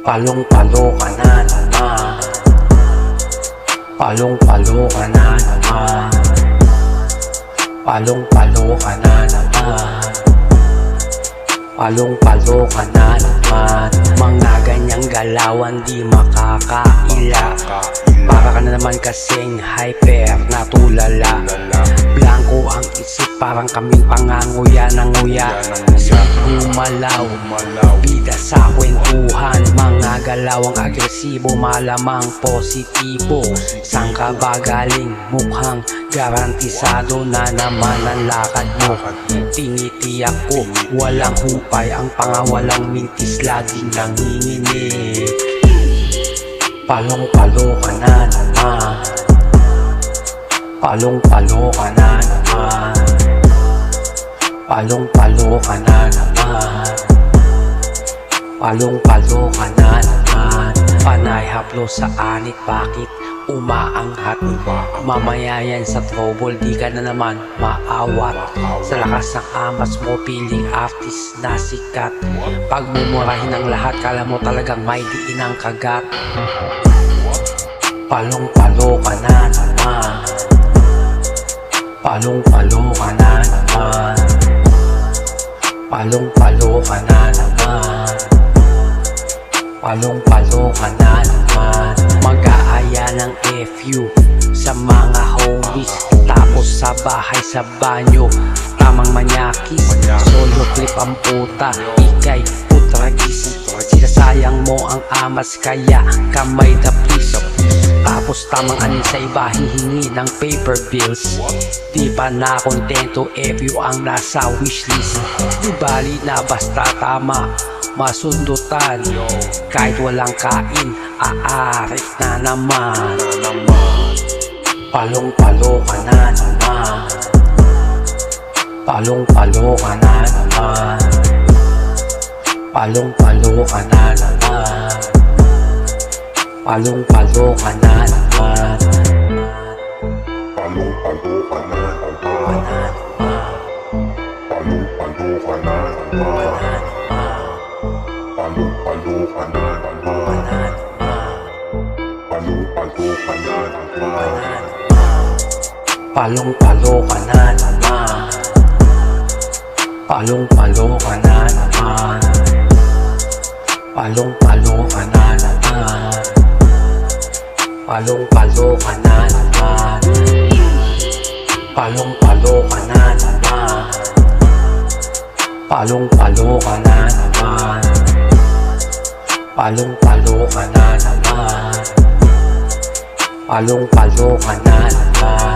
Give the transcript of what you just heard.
Palong-palo ka na naman. Palong-palo ka na naman. Palong-palo ka na naman. Palong-palo ka na naman. Mga ganyang galawan di makakaila. Para ka na naman kasing hyper na tulala. Blanco ang isip, parang kaming panganguya ng nguya. Gumalaw, bida sa kwentuhan. Mga galawang agresibo, malamang positibo. Saan ka ba galing? Mukhang garantisado na naman ang lakad mo. Tinitiyak ko, walang hupay. Ang pangawalang mintis, laging nanginginig. Palong-palo ka na naman. Palong-palo ka na naman. Palong-palo ka na naman. Palong-palo ka na naman. Panay haplo sa anit, bakit umaanghat? Mamaya yan sa trouble, di ka na naman maawat. Sa lakas ng amas mo, piling artist na sikat. Pagmumurahin ang lahat, kala mo talagang may diin ang kagat. Palong-palo ka na naman. Palong-palo ka na naman. Palong-palo ka na naman. Palong-palo ka na naman. Mag-aaya ng FU sa mga homies, tapos sa bahay sa banyo tamang manyakis. Solo clip ang puta, ikay putragis. Sinasayang mo ang amas, kaya kamay dapis. Tapos tamang anin sa iba, hihingi ng paper bills. Di pa na kontento, FU ang nasa wishlist. Di bali na basta tama masundutan. Kahit walang kain, aarik na naman. Palong-palo ka na naman. Palong-palo ka na naman. Palong-palo ka na naman. Palong-palo ka na naman. Palong-palo ka na naman. Palong-palo ka na naman. Palong-palo ka na naman. Palong-palo ka na naman. Palong-palo ka na naman. Palong-palo ka na naman. Palong-palo ka na naman. Palong-palo ka na naman. Palong-palo ka na naman. Palong-palo ka na naman. Palong-palo ka na naman. Palong-palo ka na naman.